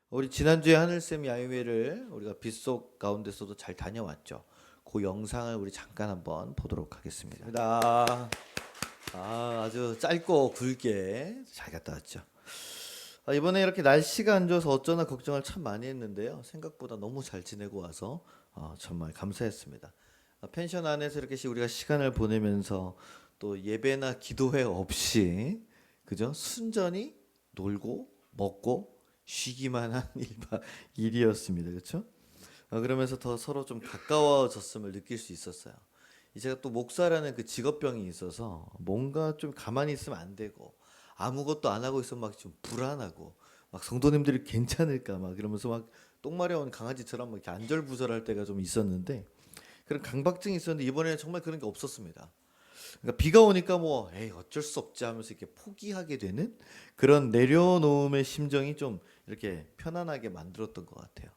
우리 지난주에 하늘쌤 야유회를 우리가 빗속 가운데서도 잘 다녀왔죠. 그 영상을 우리 잠깐 한번 보도록 하겠습니다. 아주 짧고 굵게 잘 갔다 왔죠. 이번에 이렇게 날씨가 안 좋아서 어쩌나 걱정을 참 많이 했는데요. 생각보다 너무 잘 지내고 와서 정말 감사했습니다. 펜션 안에서 이렇게 우리가 시간을 보내면서 또 예배나 기도회 없이 그죠? 순전히 놀고 먹고 쉬기만 한 일이었습니다. 그렇죠? 그러면서 더 서로 좀 가까워졌음을 느낄 수 있었어요. 제가 또 목사라는 그 직업병이 있어서 뭔가 좀 가만히 있으면 안 되고 아무것도 안 하고 있으면 막 좀 불안하고 막 성도님들이 괜찮을까 막 이러면서 막 똥마려운 강아지처럼 막 이렇게 안절부절할 때가 좀 있었는데 그런 강박증이 있었는데 이번에는 정말 그런 게 없었습니다. 그러니까 비가 오니까 뭐 에이 어쩔 수 없지 하면서 이렇게 포기하게 되는 그런 내려놓음의 심정이 좀 이렇게 편안하게 만들었던 것 같아요.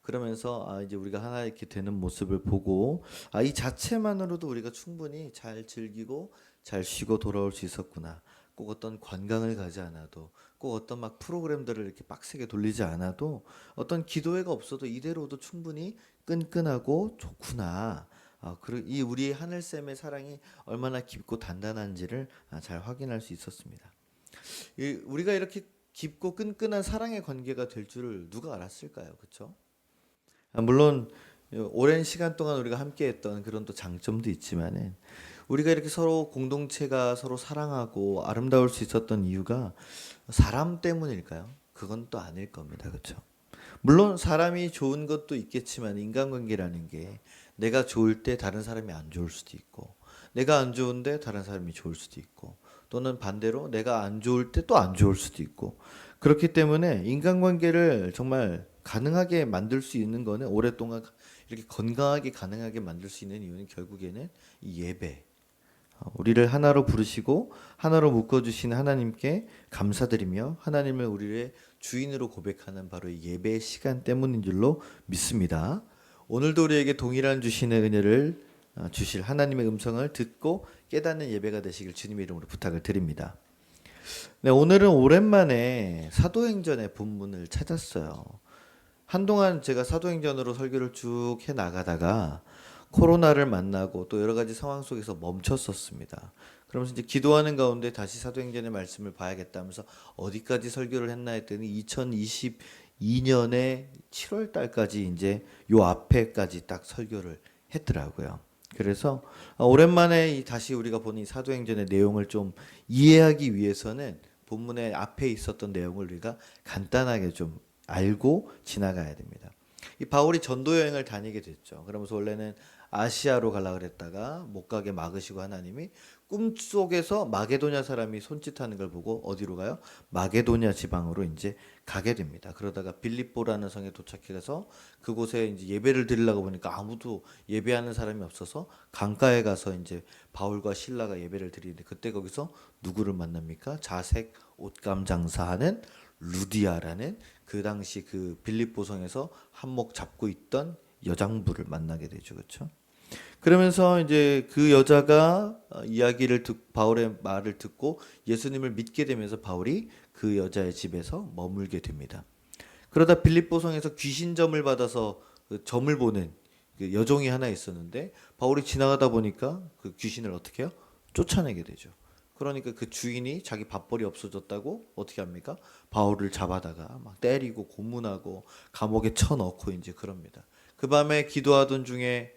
그러면서 이제 우리가 하나 이렇게 되는 모습을 보고 이 자체만으로도 우리가 충분히 잘 즐기고 잘 쉬고 돌아올 수 있었구나. 꼭 어떤 관광을 가지 않아도 꼭 어떤 막 프로그램들을 이렇게 빡세게 돌리지 않아도 어떤 기도회가 없어도 이대로도 충분히 끈끈하고 좋구나. 그리고 이 우리 하늘쌤의 사랑이 얼마나 깊고 단단한지를 잘 확인할 수 있었습니다. 우리가 이렇게 깊고 끈끈한 사랑의 관계가 될 줄을 누가 알았을까요? 그렇죠? 물론 오랜 시간 동안 우리가 함께했던 그런 또 장점도 있지만은 우리가 이렇게 서로 공동체가 서로 사랑하고 아름다울 수 있었던 이유가 사람 때문일까요? 그건 또 아닐 겁니다. 그렇죠? 물론 사람이 좋은 것도 있겠지만 인간관계라는 게 내가 좋을 때 다른 사람이 안 좋을 수도 있고 내가 안 좋은데 다른 사람이 좋을 수도 있고 또는 반대로 내가 안 좋을 때 또 안 좋을 수도 있고 그렇기 때문에 인간관계를 정말 가능하게 만들 수 있는 거는 오랫동안 이렇게 건강하게 가능하게 만들 수 있는 이유는 결국에는 이 예배 우리를 하나로 부르시고 하나로 묶어주신 하나님께 감사드리며 하나님을 우리의 주인으로 고백하는 바로 이 예배의 시간 때문인 줄로 믿습니다. 오늘도 우리에게 동일한 주신의 은혜를 주실 하나님의 음성을 듣고 깨닫는 예배가 되시길 주님의 이름으로 부탁을 드립니다. 네, 오늘은 오랜만에 사도행전의 본문을 찾았어요. 한동안 제가 사도행전으로 설교를 쭉 해 나가다가 코로나를 만나고 또 여러 가지 상황 속에서 멈췄었습니다. 그러면서 이제 기도하는 가운데 다시 사도행전의 말씀을 봐야겠다 하면서 어디까지 설교를 했나 했더니 2022년의 7월 달까지 이제 요 앞에까지 딱 설교를 했더라고요. 그래서 오랜만에 다시 우리가 보는 이 사도행전의 내용을 좀 이해하기 위해서는 본문의 앞에 있었던 내용을 우리가 간단하게 좀 알고 지나가야 됩니다. 이 바울이 전도 여행을 다니게 됐죠. 그러면서 원래는 아시아로 가려고 그랬다가 못 가게 막으시고 하나님이 꿈속에서 마게도냐 사람이 손짓하는 걸 보고 어디로 가요? 마게도냐 지방으로 이제 가게 됩니다. 그러다가 빌립보라는 성에 도착해서 그곳에 이제 예배를 드리려고 보니까 아무도 예배하는 사람이 없어서 강가에 가서 이제 바울과 실라가 예배를 드리는데 그때 거기서 누구를 만납니까? 자색 옷감 장사하는 루디아라는 그 당시 그 빌립보성에서 한몫 잡고 있던 여장부를 만나게 되죠. 그렇죠? 그러면서 이제 그 여자가 바울의 말을 듣고 예수님을 믿게 되면서 바울이 그 여자의 집에서 머물게 됩니다. 그러다 빌립보성에서 귀신점을 받아서 그 점을 보는 그 여종이 하나 있었는데 바울이 지나가다 보니까 그 귀신을 어떻게 해요? 쫓아내게 되죠. 그러니까 그 주인이 자기 밥벌이 없어졌다고 어떻게 합니까? 바울을 잡아다가 막 때리고 고문하고 감옥에 쳐넣고 이제 그럽니다. 그 밤에 기도하던 중에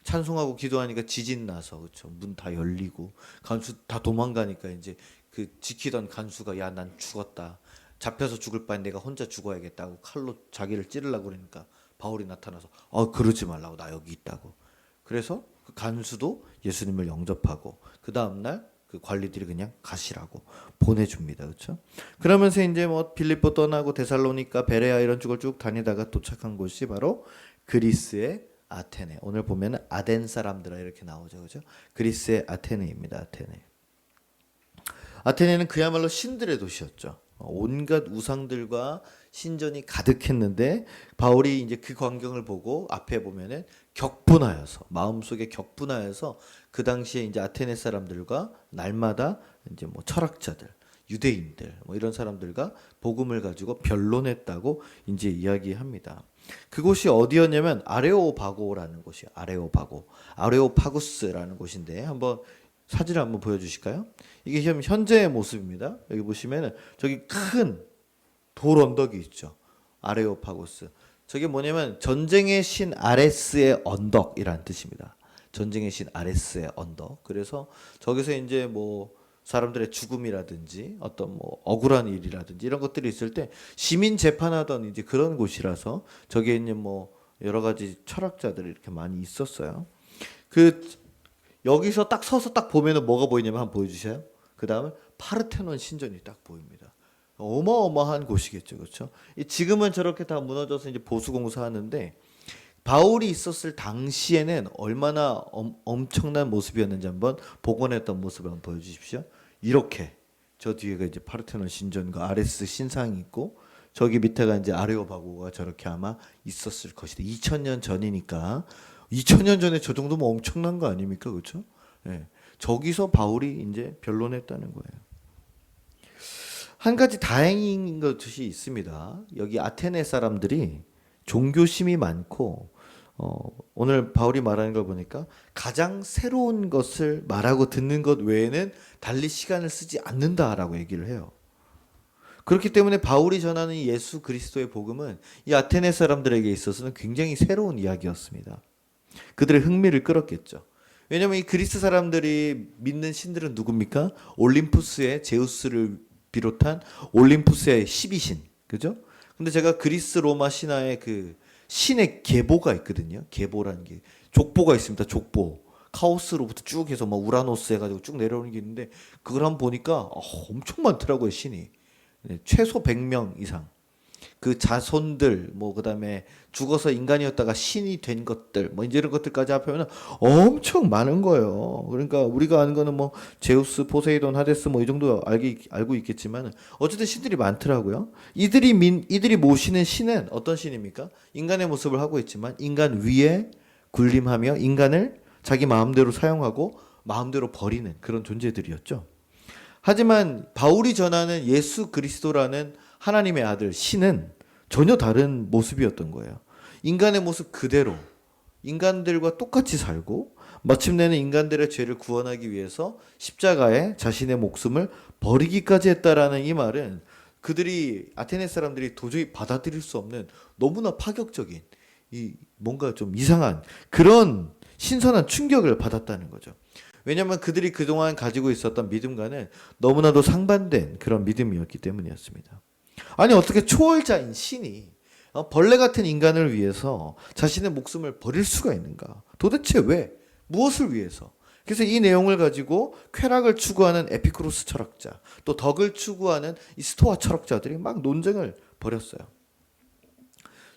찬송하고 기도하니까 지진 나서 그렇죠. 문 다 열리고 간수 다 도망가니까 이제 그 지키던 간수가 야 난 죽었다. 잡혀서 죽을 바엔 내가 혼자 죽어야겠다고 칼로 자기를 찌르려고 그러니까 바울이 나타나서 그러지 말라고 나 여기 있다고. 그래서 그 간수도 예수님을 영접하고 그 다음 날 그 관리들이 그냥 가시라고 보내줍니다. 그렇죠? 그러면서 이제 뭐 빌립보 떠나고 데살로니가 베레아 이런 쪽을 쭉 다니다가 도착한 곳이 바로 그리스의 아테네. 오늘 보면은 아덴 사람들아 이렇게 나오죠. 그죠? 그리스의 아테네입니다. 아테네. 아테네는 그야말로 신들의 도시였죠. 온갖 우상들과 신전이 가득했는데 바울이 이제 그 광경을 보고 앞에 보면은 격분하여서 마음속에 격분하여서 그 당시에 이제 아테네 사람들과 날마다 이제 뭐 철학자들 유대인들 뭐 이런 사람들과 복음을 가지고 변론했다고 이제 이야기합니다. 그곳이 어디였냐면 아레오바고라는 곳이에요. 아레오파구스라는 곳인데 한번 사진을 한번 보여주실까요? 이게 현재의 모습입니다. 여기 보시면은 저기 큰 돌 언덕이 있죠. 아레오파고스. 저게 뭐냐면 전쟁의 신 아레스의 언덕이라는 뜻입니다. 전쟁의 신 아레스의 언덕. 그래서 저기서 이제 뭐 사람들의 죽음이라든지 어떤 뭐 억울한 일이라든지 이런 것들이 있을 때 시민 재판하던 이제 그런 곳이라서 저기에 있는 뭐 여러 가지 철학자들이 이렇게 많이 있었어요. 그 여기서 딱 서서 딱 보면은 뭐가 보이냐면 한번 보여주세요. 그 다음에 파르테논 신전이 딱 보입니다. 어마어마한 곳이겠죠, 그렇죠? 지금은 저렇게 다 무너져서 이제 보수공사하는데 바울이 있었을 당시에는 얼마나 엄청난 모습이었는지 한번 복원했던 모습을 한번 보여주십시오. 이렇게 저 뒤에가 이제 파르테논 신전과 아레스 신상이 있고 저기 밑에가 이제 아레오바고가 저렇게 아마 있었을 것이다. 2000년 전이니까 2000년 전에 저 정도면 엄청난 거 아닙니까, 그렇죠? 예. 저기서 바울이 이제 변론했다는 거예요. 한 가지 다행인 것이 있습니다. 여기 아테네 사람들이 종교심이 많고 오늘 바울이 말하는 걸 보니까 가장 새로운 것을 말하고 듣는 것 외에는 달리 시간을 쓰지 않는다라고 얘기를 해요. 그렇기 때문에 바울이 전하는 예수 그리스도의 복음은 이 아테네 사람들에게 있어서는 굉장히 새로운 이야기였습니다. 그들의 흥미를 끌었겠죠. 왜냐하면 이 그리스 사람들이 믿는 신들은 누굽니까? 올림푸스의 제우스를 비롯한 올림푸스의 12신, 그죠? 근데 제가 그리스 로마 신화의 그 신의 계보가 있거든요. 계보라는 게 족보가 있습니다. 족보. 카오스로부터 쭉 해서 뭐 우라노스 해가지고 쭉 내려오는 게 있는데 그걸 한번 보니까 엄청 많더라고요, 신이. 네, 최소 100명 이상. 그 자손들 뭐 그다음에 죽어서 인간이었다가 신이 된 것들 뭐 이제 이런 것들까지 합하면 엄청 많은 거예요. 그러니까 우리가 아는 거는 뭐 제우스, 포세이돈, 하데스 뭐 이 정도 알고 있겠지만 어쨌든 신들이 많더라고요. 이들이 모시는 신은 어떤 신입니까? 인간의 모습을 하고 있지만 인간 위에 군림하며 인간을 자기 마음대로 사용하고 마음대로 버리는 그런 존재들이었죠. 하지만 바울이 전하는 예수 그리스도라는 하나님의 아들 신은 전혀 다른 모습이었던 거예요. 인간의 모습 그대로 인간들과 똑같이 살고 마침내는 인간들의 죄를 구원하기 위해서 십자가에 자신의 목숨을 버리기까지 했다라는 이 말은 그들이 아테네 사람들이 도저히 받아들일 수 없는 너무나 파격적인 이 뭔가 좀 이상한 그런 신선한 충격을 받았다는 거죠. 왜냐하면 그들이 그동안 가지고 있었던 믿음과는 너무나도 상반된 그런 믿음이었기 때문이었습니다. 아니 어떻게 초월자인 신이 벌레 같은 인간을 위해서 자신의 목숨을 버릴 수가 있는가? 도대체 왜? 무엇을 위해서? 그래서 이 내용을 가지고 쾌락을 추구하는 에피쿠로스 철학자, 또 덕을 추구하는 이 스토아 철학자들이 막 논쟁을 벌였어요.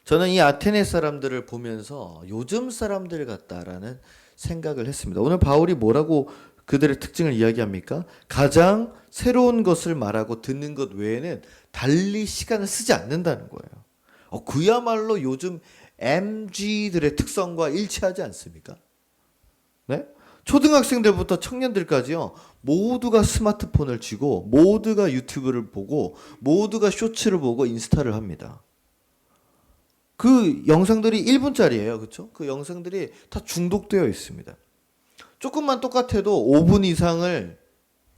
저는 이 아테네 사람들을 보면서 요즘 사람들 같다라는 생각을 했습니다. 오늘 바울이 뭐라고 그들의 특징을 이야기합니까? 가장 새로운 것을 말하고 듣는 것 외에는 달리 시간을 쓰지 않는다는 거예요. 그야말로 요즘 MZ들의 특성과 일치하지 않습니까? 네? 초등학생들부터 청년들까지요. 모두가 스마트폰을 쥐고 모두가 유튜브를 보고 모두가 쇼츠를 보고 인스타를 합니다. 그 영상들이 1분짜리예요. 그렇죠? 그 영상들이 다 중독되어 있습니다. 조금만 똑같아도 5분 이상을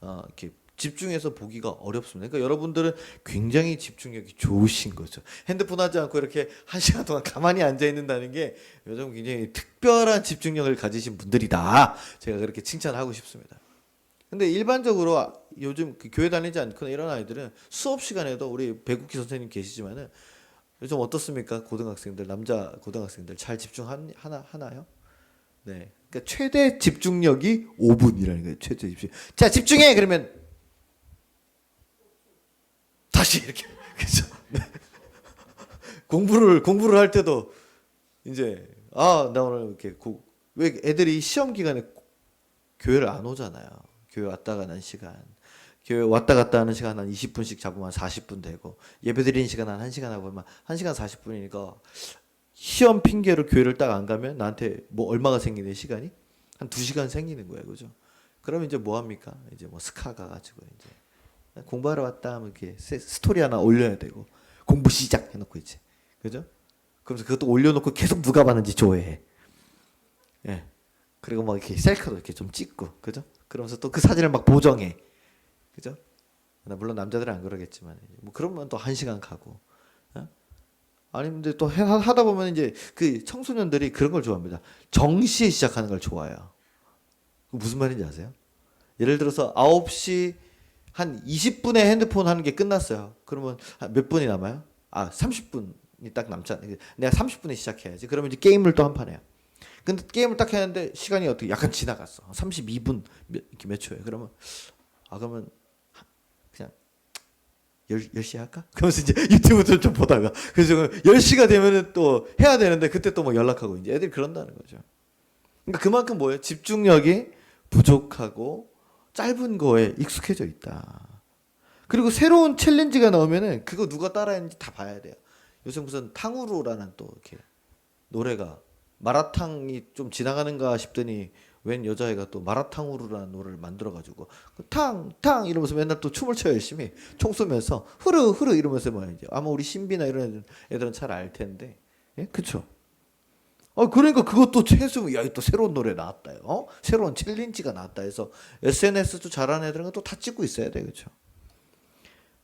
이렇게 집중해서 보기가 어렵습니다. 그러니까 여러분들은 굉장히 집중력이 좋으신 거죠. 핸드폰 하지 않고 이렇게 1시간 동안 가만히 앉아 있는다는 게 요즘 굉장히 특별한 집중력을 가지신 분들이다. 제가 그렇게 칭찬하고 싶습니다. 근데 일반적으로 요즘 그 교회 다니지 않거나 이런 아이들은 수업 시간에도 우리 배국기 선생님 계시지만은 요즘 어떻습니까? 고등학생들, 남자 고등학생들 잘 하나요? 네. 그러니까 최대 집중력이 5분이라는 거예요. 최대 집중. 자, 집중해! 그러면 다시 이렇게. 그죠? 네. 공부를 할 때도 이제 나 오늘 이렇게 왜 애들이 시험 기간에 교회를 안 오잖아요. 교회 왔다 가는 시간. 교회 왔다 갔다 하는 시간 한 20분씩 잡으면 40분 되고 예배 드리는 시간 한 1시간 하고 1시간 40분이니까 시험 핑계로 교회를 딱 안 가면 나한테 뭐 얼마가 생기는 시간이? 한 2시간 생기는 거예요. 그죠? 그러면 이제 뭐 합니까? 이제 뭐 스카 가가지고 이제 공부하러 왔다 하면 이렇게 스토리 하나 올려야 되고 공부 시작 해놓고 이제 그죠? 그러면서 그것도 올려놓고 계속 누가 봤는지 조회해. 예. 그리고 막 이렇게 셀카도 이렇게 좀 찍고 그죠? 그러면서 또 그 사진을 막 보정해. 그죠? 물론 남자들은 안 그러겠지만 뭐 그러면 또 1시간 가고. 어? 아니 근데 또 하다 보면 이제 그 청소년들이 그런 걸 좋아합니다. 정시에 시작하는 걸 좋아해요. 무슨 말인지 아세요? 예를 들어서 9시 한 20분에 핸드폰 하는 게 끝났어요. 그러면 몇 분이 남아요? 30분이 딱 남잖아. 내가 30분에 시작해야지. 그러면 이제 게임을 또 한 판 해요. 근데 게임을 딱 했는데 시간이 어떻게 약간 지나갔어. 32분 이렇게 몇 초에. 그러면 그러면 그냥 10시 할까? 그러면서 이제 유튜브 좀 보다가 그래서 10시가 되면은 또 해야 되는데 그때 또 뭐 연락하고 이제 애들이 그런다는 거죠. 그러니까 그만큼 뭐예요? 집중력이 부족하고 짧은 거에 익숙해져 있다. 그리고 새로운 챌린지가 나오면은 그거 누가 따라했는지 다 봐야 돼요. 요새 무슨 탕후루라는 또 이렇게 노래가 마라탕이 좀 지나가는가 싶더니 웬 여자애가 또 마라탕후루라는 노래를 만들어가지고 탕탕 이러면서 맨날 또 춤을 춰요. 열심히 총 쏘면서 후르 후르 이러면서 뭐 이제 아마 우리 신비나 이런 애들은 잘 알 텐데, 예, 그쵸? 그러니까 그것도 최소 야, 또 새로운 노래 나왔다요. 새로운 챌린지가 나왔다 해서 SNS도 잘하는 애들은 또 다 찍고 있어야 돼, 그렇죠?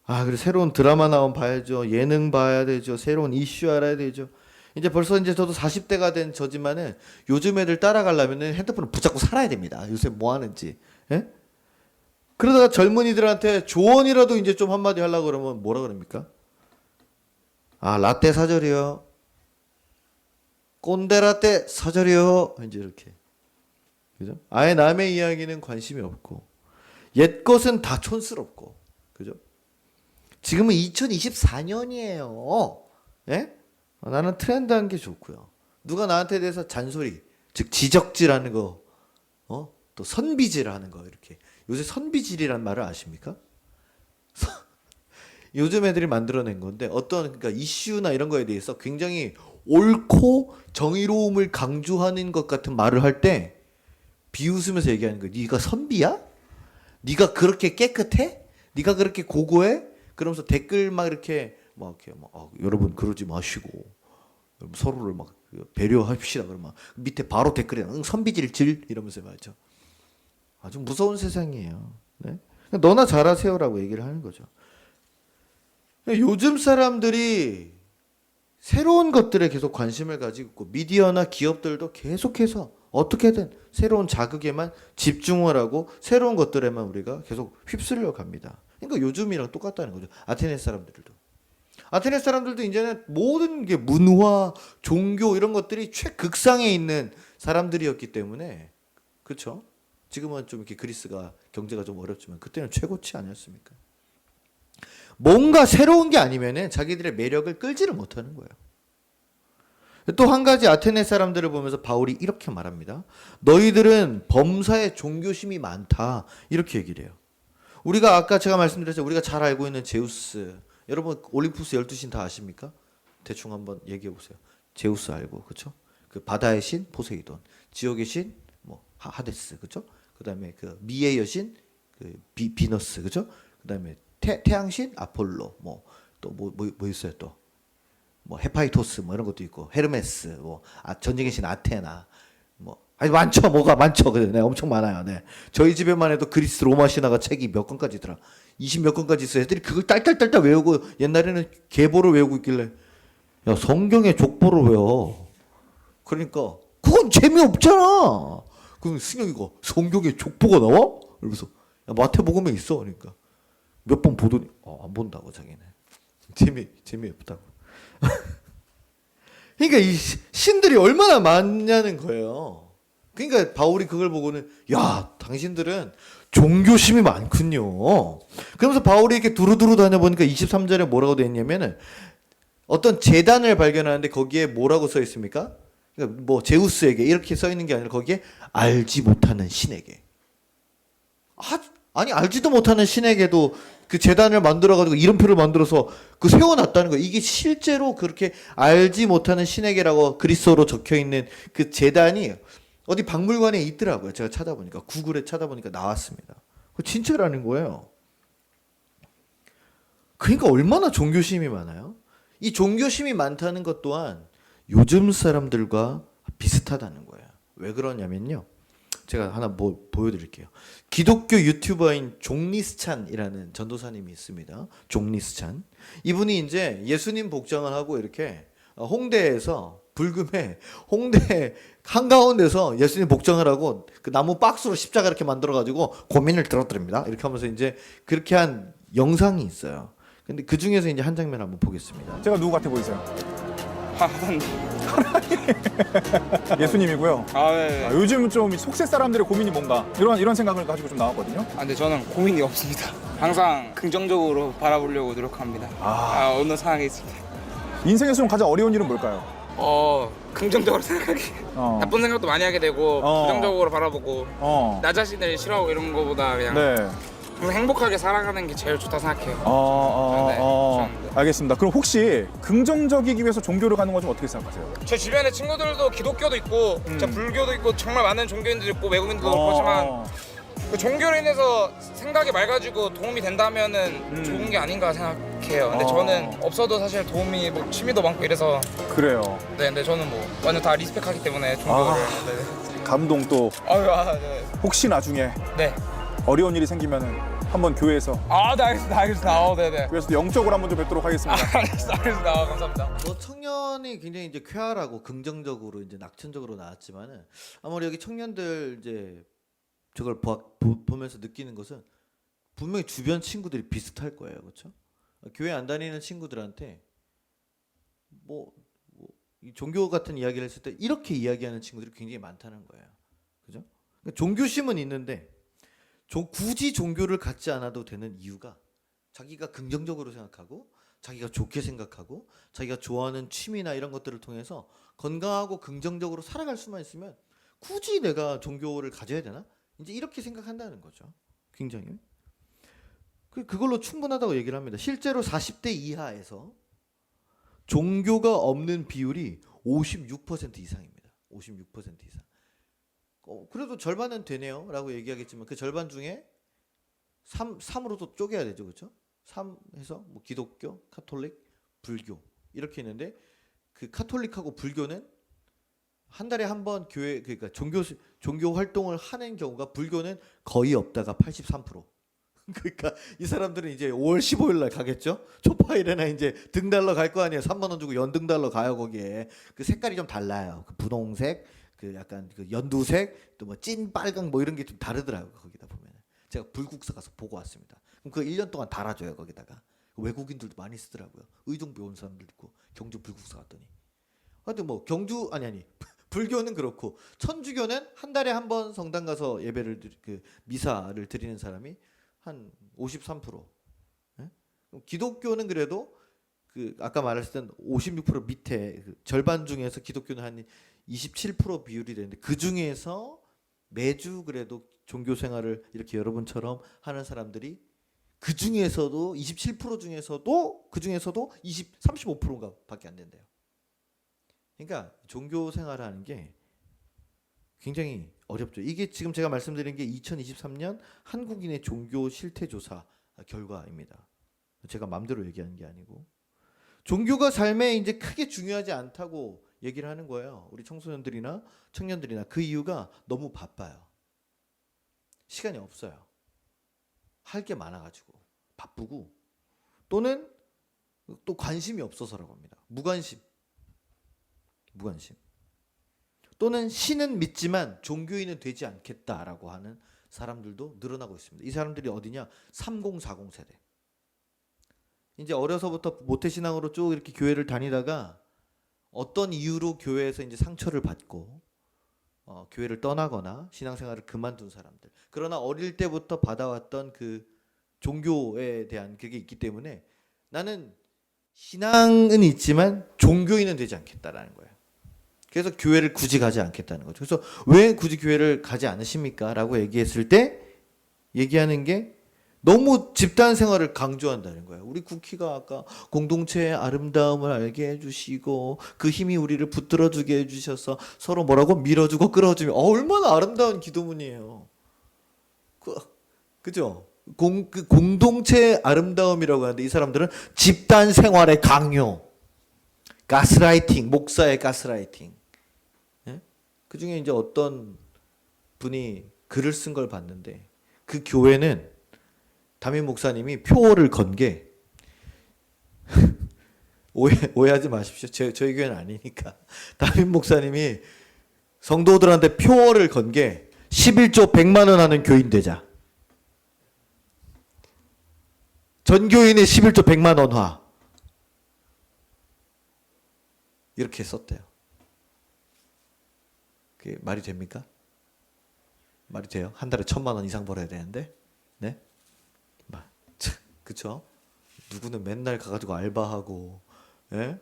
그리고 새로운 드라마 나오면 봐야죠. 예능 봐야 되죠. 새로운 이슈 알아야 되죠. 이제 벌써 이제 저도 40대가 된 저지만은 요즘 애들 따라가려면은 핸드폰을 붙잡고 살아야 됩니다. 요새 뭐 하는지. 예? 그러다가 젊은이들한테 조언이라도 이제 좀 한마디 하려고 그러면 뭐라 그럽니까? 라떼 사절이요. 꼰대라떼 사절이요. 이제 이렇게. 그죠? 아예 남의 이야기는 관심이 없고 옛 것은 다 촌스럽고. 그죠? 지금은 2024년이에요. 예? 나는 트렌드한 게 좋고요. 누가 나한테 대해서 잔소리, 즉 지적질하는 거, 또 선비질하는 거 이렇게. 요새 선비질이란 말을 아십니까? 요즘 애들이 만들어낸 건데 그러니까 이슈나 이런 거에 대해서 굉장히 옳고 정의로움을 강조하는 것 같은 말을 할 때 비웃으면서 얘기하는 거예요. 네가 선비야? 네가 그렇게 깨끗해? 네가 그렇게 고고해? 그러면서 댓글 막 이렇게 여러분 그러지 마시고 서로를 막 배려합시다. 그러면 밑에 바로 댓글에 선비질 이러면서 말이죠. 아주 무서운 세상이에요. 네? 너나 잘하세요라고 얘기를 하는 거죠. 요즘 사람들이 새로운 것들에 계속 관심을 가지고 있고 미디어나 기업들도 계속해서 어떻게든 새로운 자극에만 집중을 하고 새로운 것들에만 우리가 계속 휩쓸려 갑니다. 그러니까 요즘이랑 똑같다는 거죠. 아테네 사람들도 이제는 모든 게 문화, 종교 이런 것들이 최극상에 있는 사람들이었기 때문에 그렇죠. 지금은 좀 이렇게 그리스가 경제가 좀 어렵지만 그때는 최고치 아니었습니까? 뭔가 새로운 게 아니면은 자기들의 매력을 끌지를 못하는 거예요. 또 한 가지 아테네 사람들을 보면서 바울이 이렇게 말합니다. 너희들은 범사에 종교심이 많다. 이렇게 얘기를 해요. 우리가 아까 제가 말씀드렸죠. 우리가 잘 알고 있는 제우스. 여러분 올림푸스 12신 다 아십니까? 대충 한번 얘기해 보세요. 제우스 알고 그렇죠? 그 바다의 신 포세이돈, 지옥의 신 뭐 하데스 그렇죠? 그다음에 그 미의 여신 그 비너스 그렇죠? 그다음에 태양신 아폴로 뭐 또 뭐 있어요 또 뭐 헤파이토스 뭐 이런 것도 있고 헤르메스 뭐 전쟁의 신 아테나 뭐 아니 많죠 뭐가 많죠 네 엄청 많아요 네 저희 집에만 해도 그리스 로마 신화가 책이 몇 권까지 있더라 20 몇 권까지 있어요 애들이 그걸 딸딸딸딸 외우고 옛날에는 계보를 외우고 있길래 야 성경의 족보를 외워 그러니까 그건 재미없잖아 그럼 승혁이가 성경의 족보가 나와? 이러면서 야 마태복음에 있어 그러니까 몇 번 보더니 안 본다고 자기는 재미없다고 그러니까 이 신들이 얼마나 많냐는 거예요. 그러니까 바울이 그걸 보고는 야 당신들은 종교심이 많군요. 그러면서 바울이 이렇게 두루두루 다녀보니까 23절에 뭐라고 되어 있냐면은 어떤 재단을 발견하는데 거기에 뭐라고 써 있습니까? 그러니까 뭐 제우스에게 이렇게 써 있는 게 아니라 거기에 알지 못하는 신에게. 아니 알지도 못하는 신에게도 그 재단을 만들어가지고 이름표를 만들어서 그 세워놨다는 거예요. 이게 실제로 그렇게 알지 못하는 신에게라고 그리스어로 적혀있는 그 재단이 어디 박물관에 있더라고요. 제가 찾아보니까 구글에 찾아보니까 나왔습니다. 그 진짜라는 거예요. 그러니까 얼마나 종교심이 많아요. 이 종교심이 많다는 것 또한 요즘 사람들과 비슷하다는 거예요. 왜 그러냐면요. 제가 하나 보여드릴게요. 기독교 유튜버인 종리스찬이라는 전도사님이 있습니다. 종리스찬. 이분이 이제 예수님 복장을 하고 이렇게 홍대에서 불금에 홍대 한가운데서 예수님 복장을 하고 그 나무 박스로 십자가 이렇게 만들어가지고 고민을 들어드립니다. 이렇게 하면서 이제 그렇게 한 영상이 있어요. 근데 그 중에서 이제 한 장면 한번 보겠습니다. 제가 누구 같아 보이세요? 하나님. 예수님이고요. 네. 요즘 좀 속세 사람들의 고민이 뭔가 이런 생각을 가지고 좀 나왔거든요. 근데 저는 고민이 없습니다. 항상 긍정적으로 바라보려고 노력합니다. 어느 상황에 있을 때. 인생에서 좀 가장 어려운 일은 뭘까요? 긍정적으로 생각하기. 나쁜 생각도 많이 하게 되고 부정적으로 바라보고 나 자신을 싫어하고 이런 거보다 그냥 네. 항상 행복하게 살아가는 게 제일 좋다 생각해요. 네. 알겠습니다. 그럼 혹시 긍정적이기 위해서 종교를 가는 건 좀 어떻게 생각하세요? 제 주변에 친구들도 기독교도 있고 진짜 불교도 있고 정말 많은 종교인들도 있고 외국인들도 그렇지만 그 종교로 인해서 생각이 맑아지고 도움이 된다면은 좋은 게 아닌가 생각해요. 근데 저는 없어도 사실 도움이 뭐 취미도 많고 이래서 그래요. 네, 근데 저는 뭐 완전 다 리스펙하기 때문에 종교를 네. 감동 또 네. 혹시 나중에 네. 어려운 일이 생기면은 한번 교회에서 네, 알겠습니다. 네네. 그래서 영적으로 한번 좀 뵙도록 하겠습니다. 알겠습니다. 감사합니다. 청년이 굉장히 이제 쾌활하고 긍정적으로 이제 낙천적으로 나왔지만은 아무리 여기 청년들 이제 저걸 보면서 느끼는 것은 분명히 주변 친구들이 비슷할 거예요, 그렇죠? 교회 안 다니는 친구들한테 이 종교 같은 이야기를 했을 때 이렇게 이야기하는 친구들이 굉장히 많다는 거예요, 그죠? 그러니까 종교심은 있는데 굳이 종교를 갖지 않아도 되는 이유가 자기가 긍정적으로 생각하고 자기가 좋게 생각하고 자기가 좋아하는 취미나 이런 것들을 통해서 건강하고 긍정적으로 살아갈 수만 있으면 굳이 내가 종교를 가져야 되나? 이제 이렇게 생각한다는 거죠. 굉장히. 그걸로 충분하다고 얘기를 합니다. 실제로 40대 이하에서 종교가 없는 비율이 56% 이상입니다. 56% 이상. 그래도 절반은 되네요 라고 얘기하겠지만 그 절반 중에 3으로도 쪼개야 되죠, 그렇죠? 3해서 뭐 기독교, 카톨릭, 불교 이렇게 있는데 그 카톨릭하고 불교는 한 달에 한 번 교회 그러니까 종교 활동을 하는 경우가 불교는 거의 없다가 83%. 그러니까 이 사람들은 이제 5월 15일 날 가겠죠? 초파일에나 이제 등 달러 갈 거 아니에요. 3만 원 주고 연등 달러 가요 거기에. 그 색깔이 좀 달라요. 그 분홍색, 그 약간 그 연두색, 또 뭐 찐 빨강 뭐 이런 게 좀 다르더라고요. 거기다 보면. 제가 불국사 가서 보고 왔습니다. 그럼 그 1년 동안 달아줘요 거기다가. 외국인들도 많이 쓰더라고요. 의정부 온 사람들 있고 경주 불국사 갔더니. 하여튼 뭐 경주 아니 불교는 그렇고 천주교는 한 달에 한 번 성당 가서 예배를 그 미사를 드리는 사람이 한 53%. 예? 기독교는 그래도 그 아까 말했을 땐 56% 밑에 그 절반 중에서 기독교는 한 27% 비율이 되는데 그 중에서 매주 그래도 종교 생활을 이렇게 여러분처럼 하는 사람들이 그 중에서도 27% 중에서도 그 중에서도 35%인가 밖에 안 된대요. 그러니까 종교 생활하는 게 굉장히 어렵죠. 이게 지금 제가 말씀드린 게 2023년 한국인의 종교 실태 조사 결과입니다. 제가 마음대로 얘기하는 게 아니고 종교가 삶에 이제 크게 중요하지 않다고 얘기를 하는 거예요. 우리 청소년들이나 청년들이나 그 이유가 너무 바빠요. 시간이 없어요. 할 게 많아가지고 바쁘고 또는 또 관심이 없어서라고 합니다. 무관심. 또는 신은 믿지만 종교인은 되지 않겠다라고 하는 사람들도 늘어나고 있습니다. 이 사람들이 어디냐? 3040 세대. 이제 어려서부터 모태신앙으로 쭉 이렇게 교회를 다니다가 어떤 이유로 교회에서 이제 상처를 받고 교회를 떠나거나 신앙생활을 그만둔 사람들. 그러나 어릴 때부터 받아왔던 그 종교에 대한 그게 있기 때문에 나는 신앙은 있지만 종교인은 되지 않겠다라는 거예요. 그래서 교회를 굳이 가지 않겠다는 거죠. 그래서 왜 굳이 교회를 가지 않으십니까? 라고 얘기했을 때 얘기하는 게 너무 집단 생활을 강조한다는 거예요. 우리 쿠키가 아까 공동체의 아름다움을 알게 해주시고 그 힘이 우리를 붙들어주게 해주셔서 서로 뭐라고 밀어주고 끌어주면 얼마나 아름다운 기도문이에요. 그죠? 그 공동체의 아름다움이라고 하는데 이 사람들은 집단 생활의 강요, 가스라이팅, 목사의 가스라이팅. 예? 그 중에 이제 어떤 분이 글을 쓴 걸 봤는데 그 교회는 담임 목사님이 표어를 건 게 오해하지 마십시오. 저희 교회는 아니니까. 담임 목사님이 성도들한테 표어를 건 게 11조 100만 원 하는 교인 되자. 전교인의 11조 100만 원화. 이렇게 썼대요. 그게 말이 됩니까? 말이 돼요? 한 달에 1,000만 원 이상 벌어야 되는데, 네? 그쵸? 누구는 맨날 가가지고 알바하고, 예?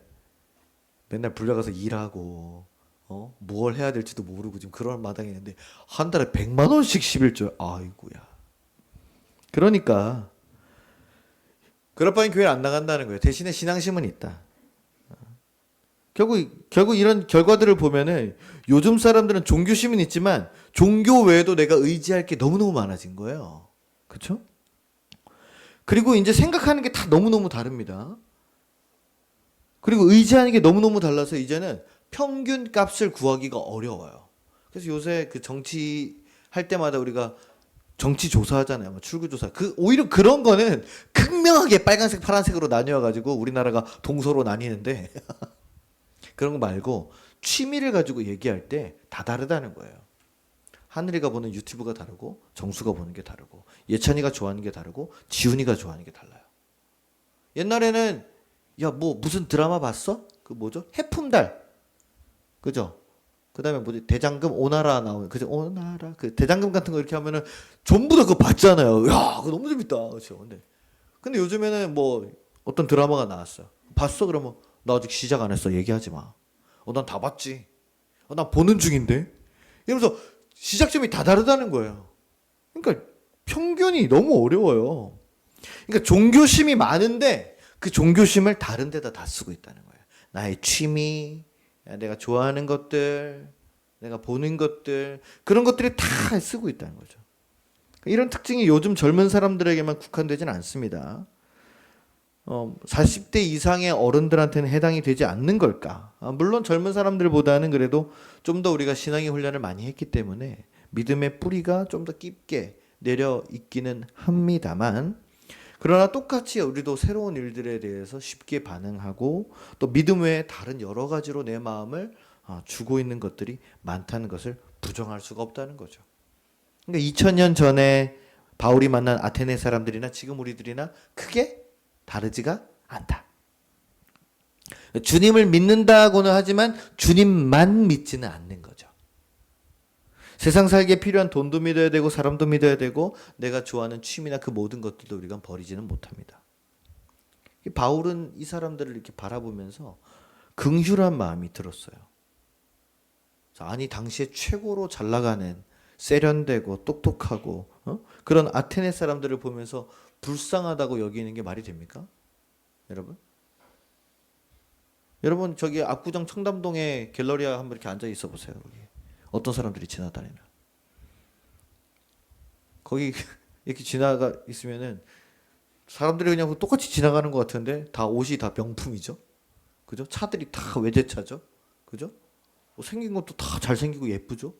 맨날 불려가서 일하고, 뭘 해야 될지도 모르고 지금 그런 마당에 있는데 한 달에 100만 원씩 11조. 아이고야. 그러니까 그럴 바엔 교회를 안 나간다는 거예요. 대신에 신앙심은 있다. 결국 이런 결과들을 보면은 요즘 사람들은 종교심은 있지만 종교 외에도 내가 의지할 게 너무너무 많아진 거예요. 그렇죠? 그리고 이제 생각하는 게 다 너무너무 다릅니다. 그리고 의지하는 게 너무너무 달라서 이제는 평균 값을 구하기가 어려워요. 그래서 요새 그 정치 할 때마다 우리가 정치 조사하잖아요. 뭐 출구 조사. 오히려 그런 거는 극명하게 빨간색, 파란색으로 나뉘어 가지고 우리나라가 동서로 나뉘는데 그런 거 말고 취미를 가지고 얘기할 때 다 다르다는 거예요. 하늘이가 보는 유튜브가 다르고 정수가 보는 게 다르고 예찬이가 좋아하는 게 다르고 지훈이가 좋아하는 게 달라요. 옛날에는 야 뭐 무슨 드라마 봤어? 그 뭐죠? 해품달. 그죠? 그다음에 뭐지? 대장금 오나라 나오는 그죠? 오나라 그 대장금 같은 거 이렇게 하면은 전부 다 그거 봤잖아요. 야, 그거 너무 재밌다. 그렇죠? 근데 요즘에는 뭐 어떤 드라마가 나왔어요. 봤어? 그러면 나 아직 시작 안 했어. 얘기하지 마. 난 다 봤지. 난 보는 중인데. 이러면서 시작점이 다 다르다는 거예요. 그러니까 평균이 너무 어려워요. 그러니까 종교심이 많은데 그 종교심을 다른 데다 다 쓰고 있다는 거예요. 나의 취미, 내가 좋아하는 것들, 내가 보는 것들, 그런 것들이 다 쓰고 있다는 거죠. 이런 특징이 요즘 젊은 사람들에게만 국한되진 않습니다. 40대 이상의 어른들한테는 해당이 되지 않는 걸까? 물론 젊은 사람들보다는 그래도 좀 더 우리가 신앙의 훈련을 많이 했기 때문에 믿음의 뿌리가 좀 더 깊게 내려 있기는 합니다만, 그러나 똑같이 우리도 새로운 일들에 대해서 쉽게 반응하고 또 믿음 외에 다른 여러 가지로 내 마음을 주고 있는 것들이 많다는 것을 부정할 수가 없다는 거죠. 그러니까 2000년 전에 바울이 만난 아테네 사람들이나 지금 우리들이나 크게 다르지가 않다. 주님을 믿는다고는 하지만 주님만 믿지는 않는 거죠. 세상 살기에 필요한 돈도 믿어야 되고 사람도 믿어야 되고 내가 좋아하는 취미나 그 모든 것들도 우리가 버리지는 못합니다. 바울은 이 사람들을 이렇게 바라보면서 긍휼한 마음이 들었어요. 아니 당시에 최고로 잘 나가는 세련되고 똑똑하고 그런 아테네 사람들을 보면서 불쌍하다고 여기는 게 말이 됩니까? 여러분? 여러분 저기 압구정 청담동에 갤러리아 한번 이렇게 앉아 있어 보세요. 거기. 어떤 사람들이 지나다니나. 거기 이렇게 지나가 있으면은 사람들이 그냥 똑같이 지나가는 것 같은데 다 옷이 다 명품이죠. 그죠? 차들이 다 외제차죠. 그죠? 뭐 생긴 것도 다 잘생기고 예쁘죠.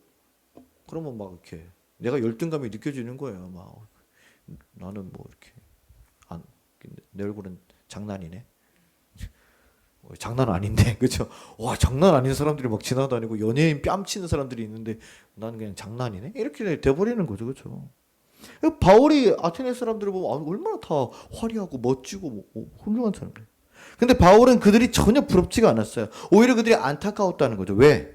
그러면 막 이렇게 내가 열등감이 느껴지는 거예요. 막 나는 뭐 이렇게 내 얼굴은 장난이네. 장난 아닌데, 그렇죠? 와, 장난 아닌 사람들이 막 지나다니고 연예인 뺨치는 사람들이 있는데 나는 그냥 장난이네. 이렇게 돼버리는 거죠, 그렇죠? 바울이 아테네 사람들을 보면 얼마나 다 화려하고 멋지고 훌륭한 사람들. 근데 바울은 그들이 전혀 부럽지가 않았어요. 오히려 그들이 안타까웠다는 거죠. 왜?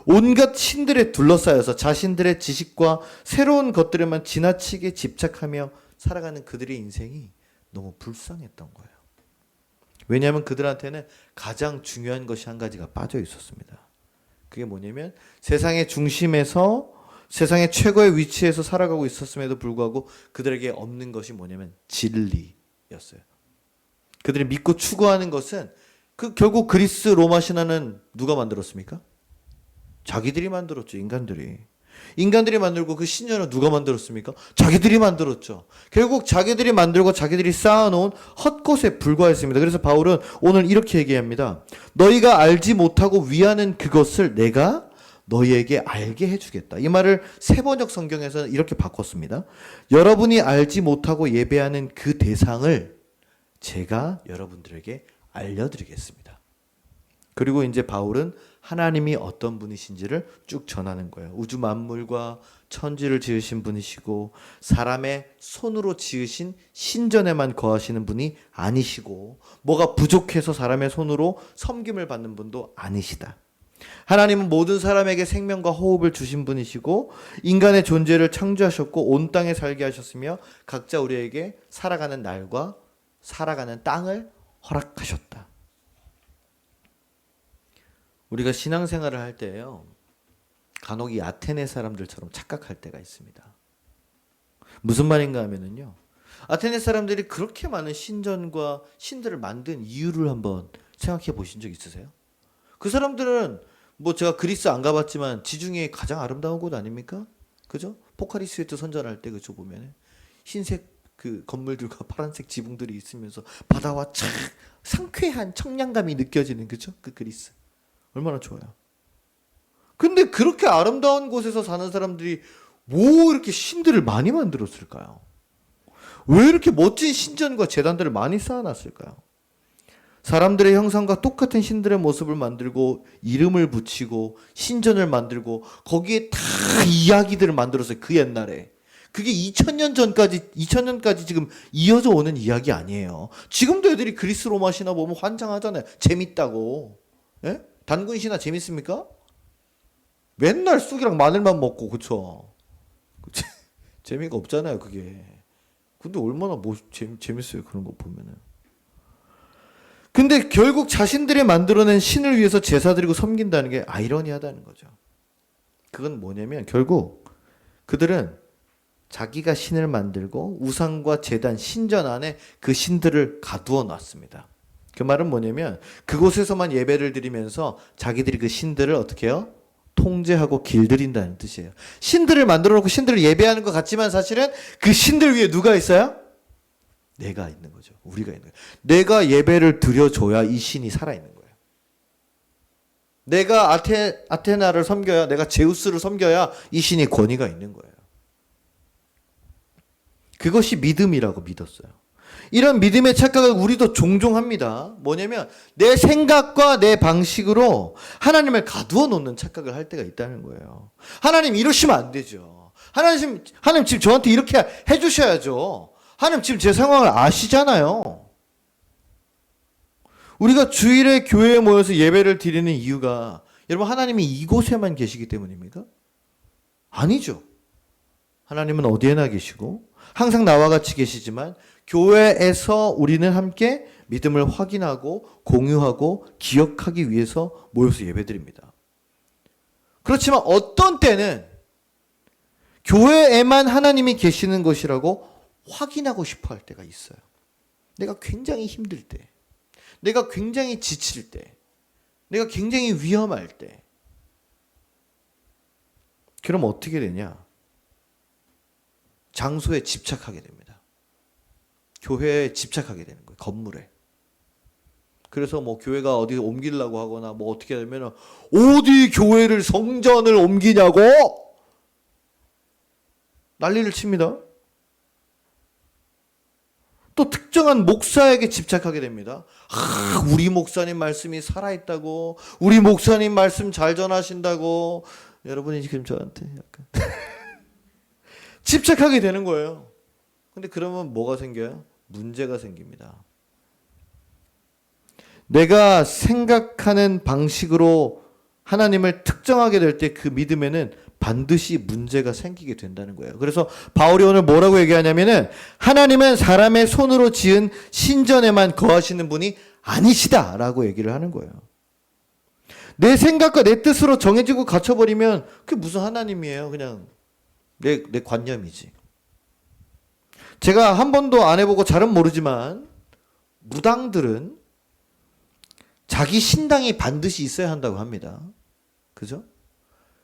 온갖 신들에 둘러싸여서 자신들의 지식과 새로운 것들에만 지나치게 집착하며 살아가는 그들의 인생이 너무 불쌍했던 거예요. 왜냐하면 그들한테는 가장 중요한 것이 한 가지가 빠져 있었습니다. 그게 뭐냐면 세상의 중심에서 세상의 최고의 위치에서 살아가고 있었음에도 불구하고 그들에게 없는 것이 뭐냐면 진리였어요. 그들이 믿고 추구하는 것은 결국 그리스 로마 신화는 누가 만들었습니까? 자기들이 만들었죠. 인간들이. 인간들이 만들고 그 신전을 누가 만들었습니까? 자기들이 만들었죠. 결국 자기들이 만들고 자기들이 쌓아놓은 헛것에 불과했습니다. 그래서 바울은 오늘 이렇게 얘기합니다. 너희가 알지 못하고 위하는 그것을 내가 너희에게 알게 해주겠다. 이 말을 새번역 성경에서 이렇게 바꿨습니다. 여러분이 알지 못하고 예배하는 그 대상을 제가 여러분들에게 알려드리겠습니다. 그리고 이제 바울은 하나님이 어떤 분이신지를 쭉 전하는 거예요. 우주 만물과 천지를 지으신 분이시고 사람의 손으로 지으신 신전에만 거하시는 분이 아니시고 뭐가 부족해서 사람의 손으로 섬김을 받는 분도 아니시다. 하나님은 모든 사람에게 생명과 호흡을 주신 분이시고 인간의 존재를 창조하셨고 온 땅에 살게 하셨으며 각자 우리에게 살아가는 날과 살아가는 땅을 허락하셨다. 우리가 신앙생활을 할 때요, 간혹 이 아테네 사람들처럼 착각할 때가 있습니다. 무슨 말인가 하면은요, 아테네 사람들이 그렇게 많은 신전과 신들을 만든 이유를 한번 생각해 보신 적 있으세요? 그 사람들은 뭐 제가 그리스 안 가봤지만 지중해 가장 아름다운 곳 아닙니까? 그죠? 포카리스웨트 선전할 때 그죠 보면은 흰색 그 건물들과 파란색 지붕들이 있으면서 바다와 착 상쾌한 청량감이 느껴지는 그죠? 그 그리스. 얼마나 좋아요. 근데 그렇게 아름다운 곳에서 사는 사람들이 뭐 이렇게 신들을 많이 만들었을까요? 왜 이렇게 멋진 신전과 제단들을 많이 쌓아놨을까요? 사람들의 형상과 똑같은 신들의 모습을 만들고 이름을 붙이고 신전을 만들고 거기에 다 이야기들을 만들었어요. 그 옛날에. 그게 2000년까지 지금 이어져 오는 이야기 아니에요. 지금도 애들이 그리스 로마 신화 보면 환장하잖아요. 재밌다고. 예? 단군 신화 재밌습니까? 맨날 쑥이랑 마늘만 먹고 그쵸? 재미가 없잖아요 그게. 근데 얼마나 재밌어요 그런 거 보면은. 근데 결국 자신들이 만들어낸 신을 위해서 제사 드리고 섬긴다는 게 아이러니하다는 거죠. 그건 뭐냐면 결국 그들은 자기가 신을 만들고 우상과 제단, 신전 안에 그 신들을 가두어 놨습니다. 그 말은 뭐냐면 그곳에서만 예배를 드리면서 자기들이 그 신들을 어떻게 해요? 통제하고 길들인다는 뜻이에요. 신들을 만들어 놓고 신들을 예배하는 것 같지만 사실은 그 신들 위에 누가 있어요? 내가 있는 거죠. 우리가 있는 거예요. 내가 예배를 드려줘야 이 신이 살아있는 거예요. 내가 아테나를 섬겨야, 내가 제우스를 섬겨야 이 신이 권위가 있는 거예요. 그것이 믿음이라고 믿었어요. 이런 믿음의 착각을 우리도 종종 합니다. 뭐냐면 내 생각과 내 방식으로 하나님을 가두어 놓는 착각을 할 때가 있다는 거예요. 하나님 이러시면 안 되죠. 하나님 지금 저한테 이렇게 해주셔야죠. 하나님 지금 제 상황을 아시잖아요. 우리가 주일에 교회에 모여서 예배를 드리는 이유가 여러분 하나님이 이곳에만 계시기 때문입니까? 아니죠. 하나님은 어디에나 계시고 항상 나와 같이 계시지만 교회에서 우리는 함께 믿음을 확인하고 공유하고 기억하기 위해서 모여서 예배드립니다. 그렇지만 어떤 때는 교회에만 하나님이 계시는 것이라고 확인하고 싶어 할 때가 있어요. 내가 굉장히 힘들 때, 내가 굉장히 지칠 때, 내가 굉장히 위험할 때. 그럼 어떻게 되냐? 장소에 집착하게 됩니다. 교회에 집착하게 되는 거예요. 건물에. 그래서 뭐 교회가 어디 옮기려고 하거나 뭐 어떻게 되면 어디 교회를 성전을 옮기냐고 난리를 칩니다. 또 특정한 목사에게 집착하게 됩니다. 우리 목사님 말씀이 살아있다고, 우리 목사님 말씀 잘 전하신다고. 여러분이 지금 저한테 약간 집착하게 되는 거예요. 근데 그러면 뭐가 생겨요? 문제가 생깁니다. 내가 생각하는 방식으로 하나님을 특정하게 될 때 그 믿음에는 반드시 문제가 생기게 된다는 거예요. 그래서 바울이 오늘 뭐라고 얘기하냐면은 하나님은 사람의 손으로 지은 신전에만 거하시는 분이 아니시다라고 얘기를 하는 거예요. 내 생각과 내 뜻으로 정해지고 갇혀버리면 그게 무슨 하나님이에요? 그냥 내 관념이지. 제가 한 번도 안 해보고 잘은 모르지만 무당들은 자기 신당이 반드시 있어야 한다고 합니다. 그죠?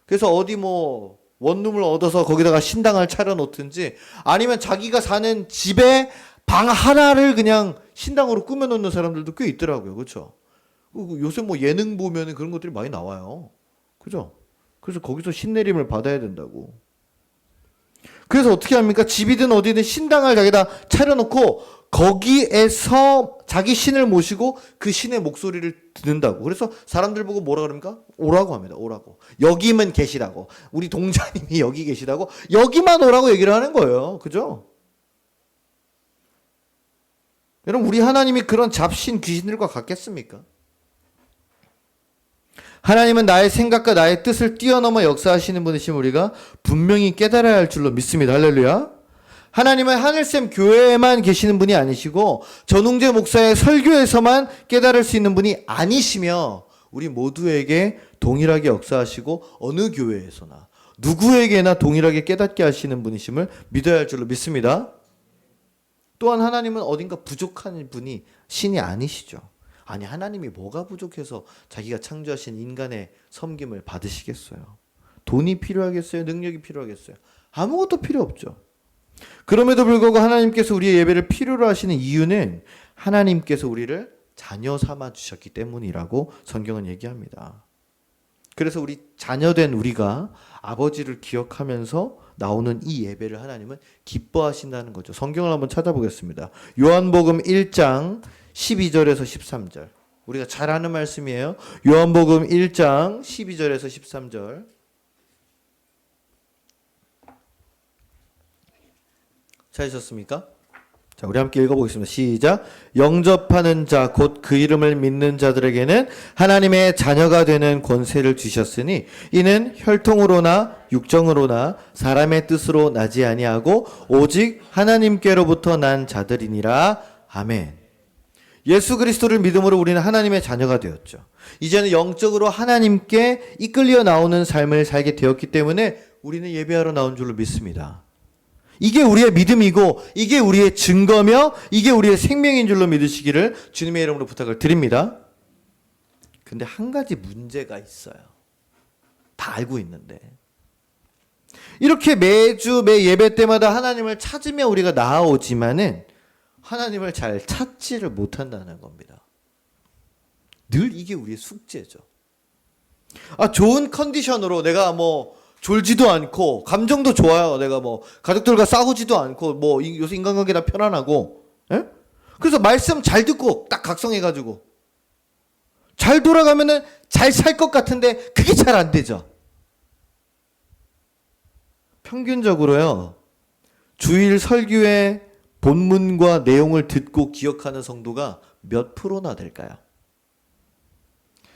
그래서 어디 뭐 원룸을 얻어서 거기다가 신당을 차려놓든지 아니면 자기가 사는 집에 방 하나를 그냥 신당으로 꾸며놓는 사람들도 꽤 있더라고요. 그렇죠? 요새 뭐 예능 보면 그런 것들이 많이 나와요. 그죠? 그래서 거기서 신내림을 받아야 된다고. 그래서 어떻게 합니까? 집이든 어디든 신당을 자기다 차려놓고 거기에서 자기 신을 모시고 그 신의 목소리를 듣는다고. 그래서 사람들 보고 뭐라 그럽니까? 오라고 합니다. 오라고. 여기만 계시라고. 우리 동자님이 여기 계시다고. 여기만 오라고 얘기를 하는 거예요. 그죠? 여러분, 우리 하나님이 그런 잡신 귀신들과 같겠습니까? 하나님은 나의 생각과 나의 뜻을 뛰어넘어 역사하시는 분이신 우리가 분명히 깨달아야 할 줄로 믿습니다. 할렐루야. 하나님은 하늘샘 교회에만 계시는 분이 아니시고 전웅재 목사의 설교에서만 깨달을 수 있는 분이 아니시며 우리 모두에게 동일하게 역사하시고 어느 교회에서나 누구에게나 동일하게 깨닫게 하시는 분이심을 믿어야 할 줄로 믿습니다. 또한 하나님은 어딘가 부족한 분이 신이 아니시죠. 아니, 하나님이 뭐가 부족해서 자기가 창조하신 인간의 섬김을 받으시겠어요? 돈이 필요하겠어요? 능력이 필요하겠어요? 아무것도 필요 없죠. 그럼에도 불구하고 하나님께서 우리의 예배를 필요로 하시는 이유는 하나님께서 우리를 자녀 삼아 주셨기 때문이라고 성경은 얘기합니다. 그래서 우리 자녀된 우리가 아버지를 기억하면서 나오는 이 예배를 하나님은 기뻐하신다는 거죠. 성경을 한번 찾아보겠습니다. 요한복음 1장 12절에서 13절. 우리가 잘 아는 말씀이에요. 요한복음 1장 12절에서 13절. 찾으셨습니까? 자, 우리 함께 읽어보겠습니다. 시작. 영접하는 자, 곧 그 이름을 믿는 자들에게는 하나님의 자녀가 되는 권세를 주셨으니 이는 혈통으로나 육정으로나 사람의 뜻으로 나지 아니하고 오직 하나님께로부터 난 자들이니라. 아멘. 예수 그리스도를 믿음으로 우리는 하나님의 자녀가 되었죠. 이제는 영적으로 하나님께 이끌려 나오는 삶을 살게 되었기 때문에 우리는 예배하러 나온 줄로 믿습니다. 이게 우리의 믿음이고 이게 우리의 증거며 이게 우리의 생명인 줄로 믿으시기를 주님의 이름으로 부탁을 드립니다. 근데 한 가지 문제가 있어요. 다 알고 있는데 이렇게 매주 매 예배 때마다 하나님을 찾으며 우리가 나아오지만은 하나님을 잘 찾지를 못한다는 겁니다. 늘 이게 우리의 숙제죠. 좋은 컨디션으로 내가 뭐 졸지도 않고 감정도 좋아요. 내가 뭐 가족들과 싸우지도 않고 뭐 요새 인간관계 다 편안하고, 예? 그래서 말씀 잘 듣고 딱 각성해가지고 잘 돌아가면은 잘 살 것 같은데 그게 잘 안 되죠. 평균적으로요, 주일 설교의 본문과 내용을 듣고 기억하는 성도가 몇 프로나 될까요?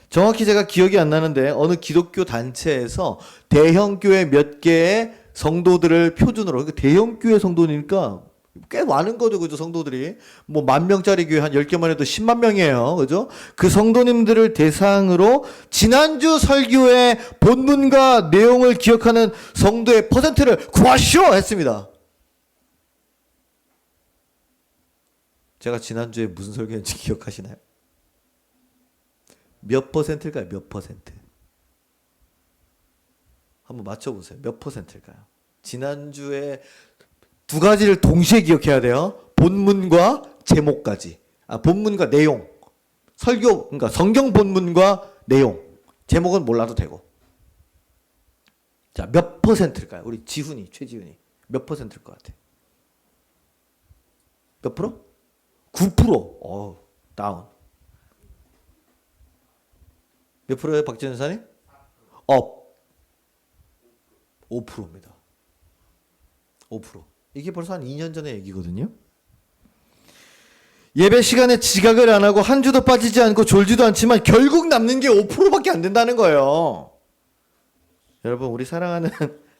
정확히 제가 기억이 안 나는데 어느 기독교 단체에서 대형교회 몇 개의 성도들을 표준으로, 대형교회 성도니까 꽤 많은 거죠, 그죠? 성도들이 뭐 10,000명짜리 교회 한 10개만 해도 10만 명이에요, 그죠? 그 성도님들을 대상으로 지난주 설교의 본문과 내용을 기억하는 성도의 퍼센트를 구하시오 했습니다. 제가 지난주에 무슨 설교했는지 기억하시나요? 몇 퍼센트일까요? 몇 퍼센트? 한번 맞춰보세요. 몇 퍼센트일까요? 지난주에 두 가지를 동시에 기억해야 돼요. 본문과 제목까지. 본문과 내용. 설교, 그러니까 성경 본문과 내용. 제목은 몰라도 되고. 자, 몇 퍼센트일까요? 우리 최지훈이 몇 퍼센트일 것 같아? 몇 프로? 9%. 다운. 몇 프로예요, 박지현 사님? 업. 5%입니다. 5%. 이게 벌써 한 2년 전의 얘기거든요. 예배 시간에 지각을 안 하고 한 주도 빠지지 않고 졸지도 않지만 결국 남는 게 5%밖에 안 된다는 거예요. 여러분, 우리 사랑하는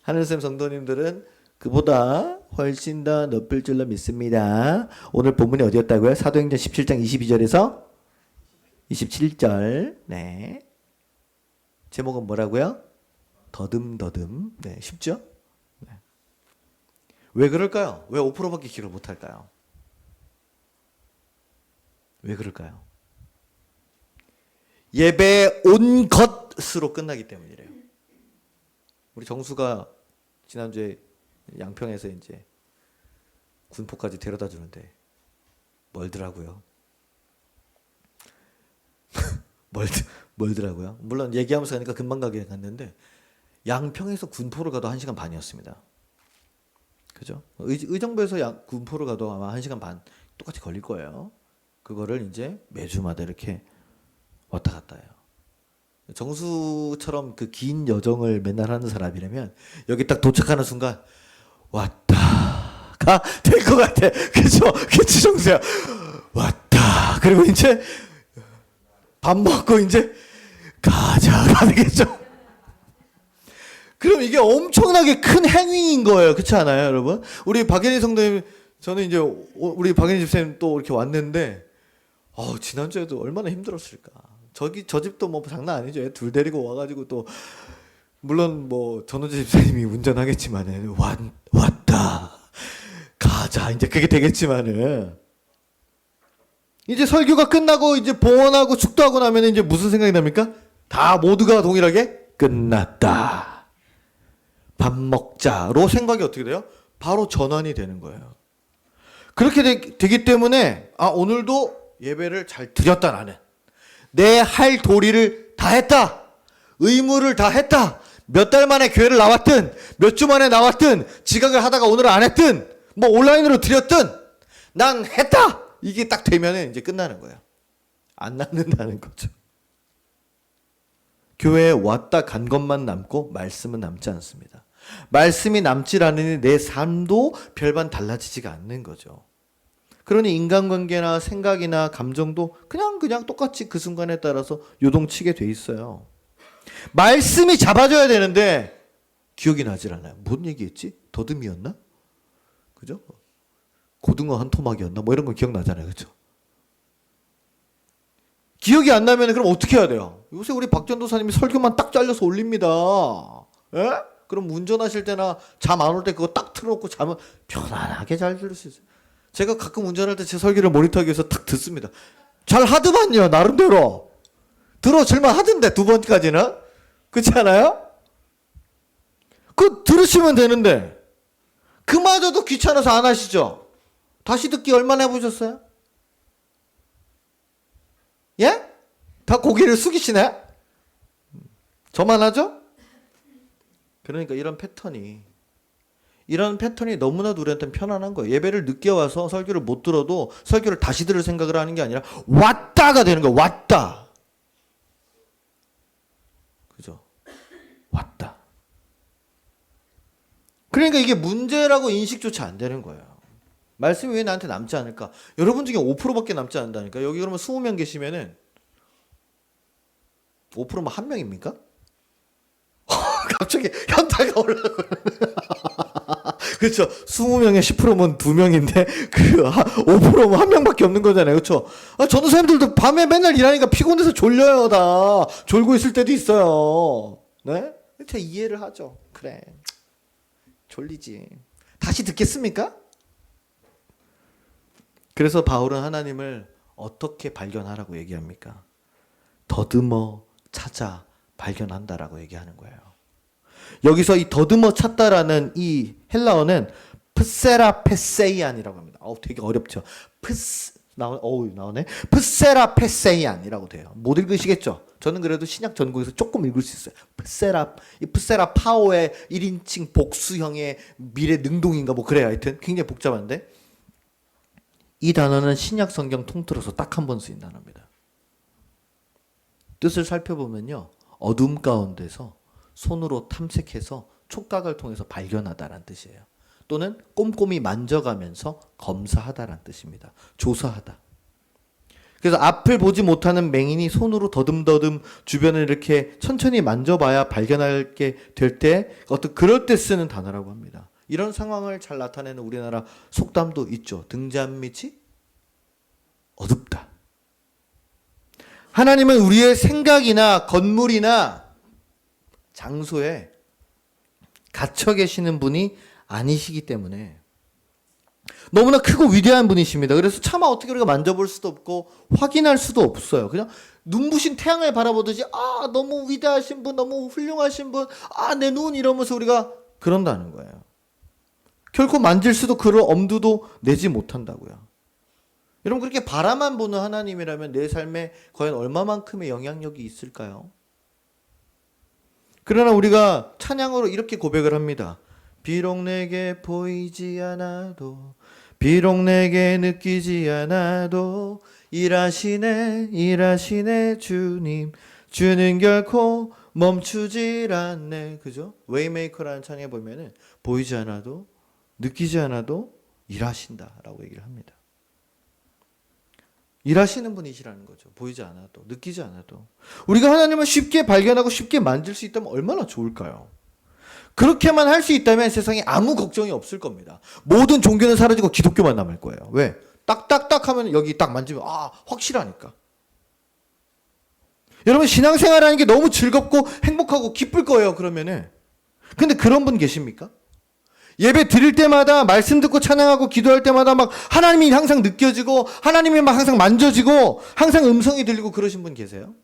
하늘샘 성도님들은 그보다 훨씬 더 높을 줄로 믿습니다. 오늘 본문이 어디였다고요? 사도행전 17장 22절에서 27절. 네. 제목은 뭐라고요? 더듬더듬. 네, 쉽죠? 네. 왜 그럴까요? 왜 5%밖에 기록 못할까요? 왜 그럴까요? 예배의 온 것으로 끝나기 때문이래요. 우리 정수가 지난주에 양평에서 이제 군포까지 데려다 주는데 멀더라고요. 멀더라고요. 물론 얘기하면서 가니까 금방 가게 갔는데 양평에서 군포를 가도 1시간 반이었습니다. 그죠? 의정부에서 군포를 가도 아마 1시간 반 똑같이 걸릴 거예요. 그거를 이제 매주마다 이렇게 왔다 갔다 해요. 정수처럼 그 긴 여정을 맨날 하는 사람이라면 여기 딱 도착하는 순간 왔다가 될 것 같아. 그죠? 그치 정수야. 왔다. 그리고 이제 밥 먹고 이제 가자가 되겠죠. 그럼 이게 엄청나게 큰 행위인 거예요. 그렇지 않아요, 여러분? 우리 박예리 성도님, 저는 이제 우리 박예리 집사님 또 이렇게 왔는데, 지난주에도 얼마나 힘들었을까. 저 집도 뭐 장난 아니죠. 애 둘 데리고 와가지고 또, 물론 뭐 전호재 집사님이 운전하겠지만은, 왔다. 가자. 이제 그게 되겠지만은, 이제 설교가 끝나고 이제 봉헌하고 축도하고 나면 이제 무슨 생각이 납니까? 다 모두가 동일하게 끝났다. 밥 먹자로 생각이 어떻게 돼요? 바로 전환이 되는 거예요. 그렇게 되기 때문에 오늘도 예배를 잘 드렸다 나는. 내 할 도리를 다 했다. 의무를 다 했다. 몇 달 만에 교회를 나왔든 몇 주 만에 나왔든 지각을 하다가 오늘 안 했든 뭐 온라인으로 드렸든 난 했다. 이게 딱 되면 이제 끝나는 거예요. 안 남는다는 거죠. 교회에 왔다 간 것만 남고 말씀은 남지 않습니다. 말씀이 남질 않으니 내 삶도 별반 달라지지가 않는 거죠. 그러니 인간관계나 생각이나 감정도 그냥 똑같이 그 순간에 따라서 요동치게 돼 있어요. 말씀이 잡아줘야 되는데 기억이 나질 않아요. 뭔 얘기했지? 더듬이였나? 그죠? 고등어 한 토막이었나? 뭐 이런 거 기억나잖아요. 그죠? 기억이 안 나면 그럼 어떻게 해야 돼요? 요새 우리 박 전도사님이 설교만 딱 잘려서 올립니다. 예? 그럼 운전하실 때나 잠 안 올 때 그거 딱 틀어놓고 자면 편안하게 잘 들을 수 있어요. 제가 가끔 운전할 때 제 설교를 모니터하기 위해서 딱 듣습니다. 잘 하더만요. 나름대로. 들어줄만 하던데 2번까지는. 그렇지 않아요? 그거 들으시면 되는데 그마저도 귀찮아서 안 하시죠? 다시 듣기 얼마나 해보셨어요? 예? 다 고개를 숙이시네? 저만 하죠? 그러니까 이런 패턴이 너무나도 우리한테는 편안한 거예요. 예배를 늦게 와서 설교를 못 들어도 설교를 다시 들을 생각을 하는 게 아니라 왔다가 되는 거예요. 왔다. 그죠? 왔다. 그러니까 이게 문제라고 인식조차 안 되는 거예요. 말씀이 왜 나한테 남지 않을까? 여러분 중에 5%밖에 남지 않는다니까. 여기 그러면 20명 계시면은 5%면 1명입니까? 갑자기 현타가 올라오고. 그렇죠. 20명에 10%면 2명인데 그 5%면 1명밖에 없는 거잖아요. 그렇죠. 전도사님들도 밤에 맨날 일하니까 피곤해서 졸려요. 다 졸고 있을 때도 있어요. 네? 제가 이해를 하죠. 그래. 졸리지. 다시 듣겠습니까? 그래서 바울은 하나님을 어떻게 발견하라고 얘기합니까? 더듬어 찾아 발견한다라고 얘기하는 거예요. 여기서 이 더듬어 찾다라는 이 헬라어는 프세라페세이안이라고 합니다. 되게 어렵죠. 나오네. 프세라페세이안이라고 돼요. 못 읽으시겠죠? 저는 그래도 신약 전공에서 조금 읽을 수 있어요. 이 프세라 파오의 1인칭 복수형의 미래 능동인가 뭐 그래요. 하여튼 굉장히 복잡한데 이 단어는 신약 성경 통틀어서 딱 한 번 쓰인 단어입니다. 뜻을 살펴보면요. 어둠 가운데서 손으로 탐색해서 촉각을 통해서 발견하다라는 뜻이에요. 또는 꼼꼼히 만져가면서 검사하다라는 뜻입니다. 조사하다. 그래서 앞을 보지 못하는 맹인이 손으로 더듬더듬 주변을 이렇게 천천히 만져봐야 발견하게 될 때 어떤 그럴 때 쓰는 단어라고 합니다. 이런 상황을 잘 나타내는 우리나라 속담도 있죠. 등잔 밑이 어둡다. 하나님은 우리의 생각이나 건물이나 장소에 갇혀 계시는 분이 아니시기 때문에 너무나 크고 위대한 분이십니다. 그래서 차마 어떻게 우리가 만져볼 수도 없고 확인할 수도 없어요. 그냥 눈부신 태양을 바라보듯이 너무 위대하신 분, 너무 훌륭하신 분, 내 눈 이러면서 우리가 그런다는 거예요. 결코 만질 수도 그럴 엄두도 내지 못한다고요. 여러분 그렇게 바라만 보는 하나님이라면 내 삶에 과연 얼마만큼의 영향력이 있을까요? 그러나 우리가 찬양으로 이렇게 고백을 합니다. 비록 내게 보이지 않아도 비록 내게 느끼지 않아도 일하시네 주님 주는 결코 멈추질 않네. 그죠? 웨이메이커라는 찬양에 보면은 보이지 않아도 느끼지 않아도 일하신다라고 얘기를 합니다. 일하시는 분이시라는 거죠. 보이지 않아도 느끼지 않아도 우리가 하나님을 쉽게 발견하고 쉽게 만질 수 있다면 얼마나 좋을까요? 그렇게만 할 수 있다면 세상에 아무 걱정이 없을 겁니다. 모든 종교는 사라지고 기독교만 남을 거예요. 왜? 딱딱딱 하면 여기 딱 만지면 확실하니까. 여러분 신앙생활하는 게 너무 즐겁고 행복하고 기쁠 거예요. 그러면은. 근데 그런 분 계십니까? 예배 드릴 때마다 말씀 듣고 찬양하고 기도할 때마다 막 하나님이 항상 느껴지고 하나님이 막 항상 만져지고 항상 음성이 들리고 그러신 분 계세요?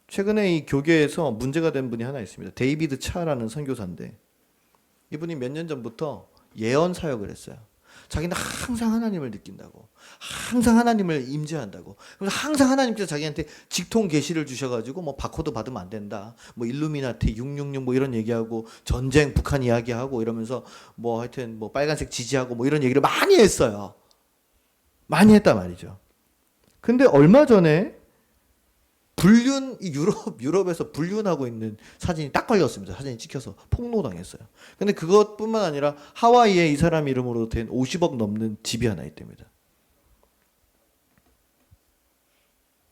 최근에 이 교계에서 문제가 된 분이 하나 있습니다. 데이비드 차라는 선교사인데 이분이 몇 년 전부터 예언 사역을 했어요. 자기는 항상 하나님을 느낀다고, 항상 하나님을 임재한다고. 그래서 항상 하나님께서 자기한테 직통 계시를 주셔가지고 뭐 바코드 받으면 안 된다, 뭐 일루미나티 666 뭐 이런 얘기하고 전쟁 북한 이야기하고 이러면서 뭐 하여튼 뭐 빨간색 지지하고 뭐 이런 얘기를 많이 했어요. 많이 했단 말이죠. 근데 얼마 전에 유럽에서 불륜하고 있는 사진이 딱 걸렸습니다. 사진이 찍혀서 폭로당했어요. 근데 그것뿐만 아니라 하와이에 이 사람 이름으로 된 50억 넘는 집이 하나 있답니다.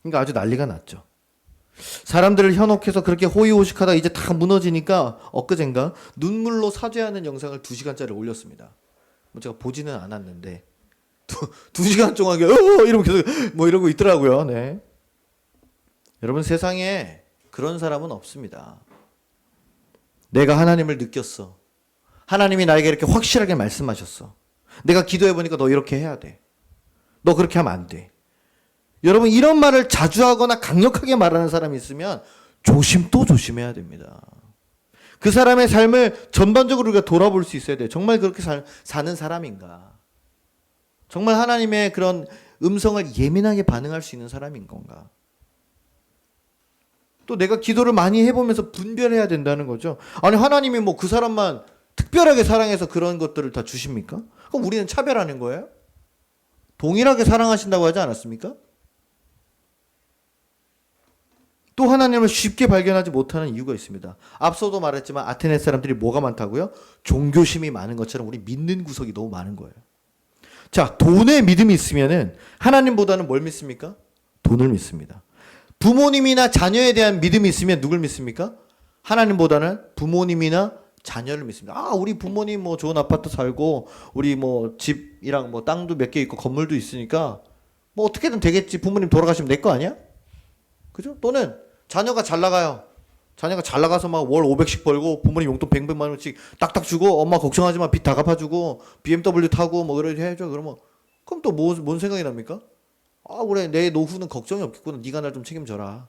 그러니까 아주 난리가 났죠. 사람들을 현혹해서 그렇게 호의호식하다 이제 다 무너지니까 엊그젠가 눈물로 사죄하는 영상을 2시간짜리 올렸습니다. 뭐 제가 보지는 않았는데 2시간 동안 이러고 계속 뭐 이러고 있더라고요. 네. 여러분 세상에 그런 사람은 없습니다. 내가 하나님을 느꼈어. 하나님이 나에게 이렇게 확실하게 말씀하셨어. 내가 기도해보니까 너 이렇게 해야 돼. 너 그렇게 하면 안 돼. 여러분 이런 말을 자주 하거나 강력하게 말하는 사람이 있으면 또 조심해야 됩니다. 그 사람의 삶을 전반적으로 우리가 돌아볼 수 있어야 돼요. 정말 그렇게 사는 사람인가? 정말 하나님의 그런 음성을 예민하게 반응할 수 있는 사람인 건가? 또 내가 기도를 많이 해보면서 분별해야 된다는 거죠. 아니 하나님이 뭐 그 사람만 특별하게 사랑해서 그런 것들을 다 주십니까? 그럼 우리는 차별하는 거예요? 동일하게 사랑하신다고 하지 않았습니까? 또 하나님을 쉽게 발견하지 못하는 이유가 있습니다. 앞서도 말했지만 아테네 사람들이 뭐가 많다고요? 종교심이 많은 것처럼 우리 믿는 구석이 너무 많은 거예요. 자, 돈에 믿음이 있으면은 하나님보다는 뭘 믿습니까? 돈을 믿습니다. 부모님이나 자녀에 대한 믿음이 있으면 누굴 믿습니까? 하나님보다는 부모님이나 자녀를 믿습니다. 우리 부모님 뭐 좋은 아파트 살고 우리 뭐 집이랑 뭐 땅도 몇 개 있고 건물도 있으니까 뭐 어떻게든 되겠지. 부모님 돌아가시면 내 거 아니야? 그죠? 또는 자녀가 잘 나가요. 자녀가 잘 나가서 막 월 500씩 벌고 부모님 용돈 100만 원씩 딱딱 주고 엄마 걱정하지 마 빚 다 갚아주고 BMW 타고 뭐 그렇게 해줘. 그러면 그럼 또 뭔 생각이 납니까? 그래 내 노후는 걱정이 없겠구나. 네가 날 좀 책임져라.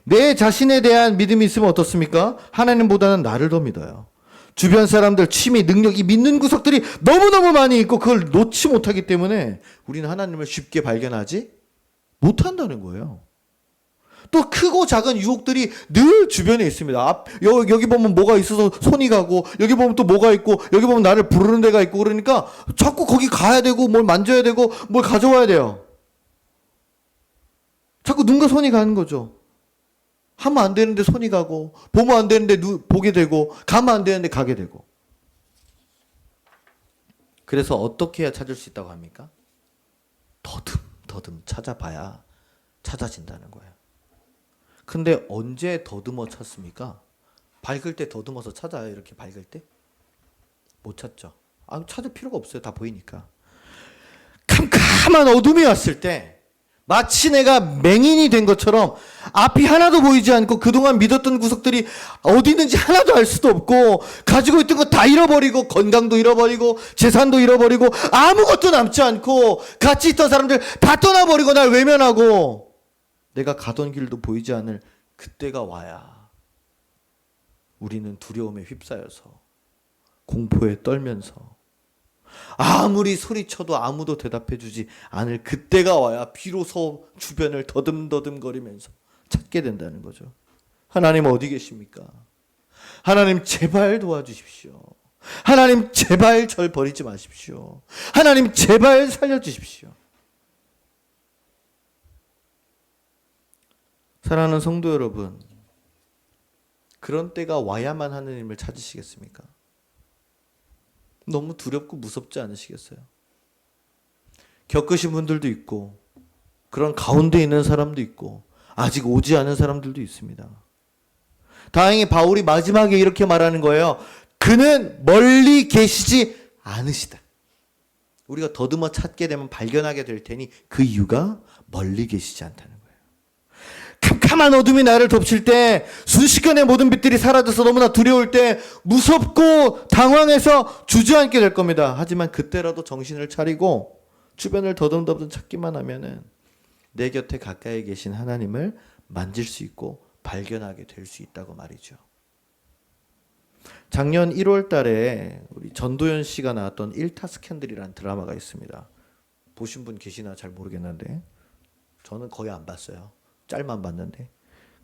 내 자신에 대한 믿음이 있으면 어떻습니까? 하나님보다는 나를 더 믿어요. 주변 사람들 취미, 능력, 이 믿는 구석들이 너무너무 많이 있고 그걸 놓지 못하기 때문에 우리는 하나님을 쉽게 발견하지 못한다는 거예요. 또 크고 작은 유혹들이 늘 주변에 있습니다. 여기 보면 뭐가 있어서 손이 가고 여기 보면 또 뭐가 있고 여기 보면 나를 부르는 데가 있고 그러니까 자꾸 거기 가야 되고 뭘 만져야 되고 뭘 가져와야 돼요. 자꾸 눈과 손이 가는 거죠. 하면 안 되는데 손이 가고 보면 안 되는데 보게 되고 가면 안 되는데 가게 되고. 그래서 어떻게 해야 찾을 수 있다고 합니까? 더듬 찾아봐야 찾아진다는 거예요. 근데 언제 더듬어 찾습니까? 밝을 때 더듬어서 찾아요. 이렇게 밝을 때? 못 찾죠. 찾을 필요가 없어요. 다 보이니까. 캄캄한 어둠이 왔을 때 마치 내가 맹인이 된 것처럼 앞이 하나도 보이지 않고 그동안 믿었던 구석들이 어디 있는지 하나도 알 수도 없고 가지고 있던 거 다 잃어버리고 건강도 잃어버리고 재산도 잃어버리고 아무것도 남지 않고 같이 있던 사람들 다 떠나버리고 날 외면하고 내가 가던 길도 보이지 않을 그때가 와야 우리는 두려움에 휩싸여서 공포에 떨면서 아무리 소리쳐도 아무도 대답해주지 않을 그때가 와야 비로소 주변을 더듬더듬거리면서 찾게 된다는 거죠. 하나님 어디 계십니까? 하나님 제발 도와주십시오. 하나님 제발 절 버리지 마십시오. 하나님 제발 살려주십시오. 사랑하는 성도 여러분, 그런 때가 와야만 하느님을 찾으시겠습니까? 너무 두렵고 무섭지 않으시겠어요? 겪으신 분들도 있고 그런 가운데 있는 사람도 있고 아직 오지 않은 사람들도 있습니다. 다행히 바울이 마지막에 이렇게 말하는 거예요. 그는 멀리 계시지 않으시다. 우리가 더듬어 찾게 되면 발견하게 될 테니 그 이유가 멀리 계시지 않다는 거예요. 캄캄한 어둠이 나를 덮칠 때, 순식간에 모든 빛들이 사라져서 너무나 두려울 때, 무섭고 당황해서 주저앉게 될 겁니다. 하지만 그때라도 정신을 차리고 주변을 더듬더듬 찾기만 하면은 내 곁에 가까이 계신 하나님을 만질 수 있고 발견하게 될 수 있다고 말이죠. 작년 1월 달에 우리 전도연 씨가 나왔던 일타 스캔들이라는 드라마가 있습니다. 보신 분 계시나 잘 모르겠는데 저는 거의 안 봤어요. 짤만 봤는데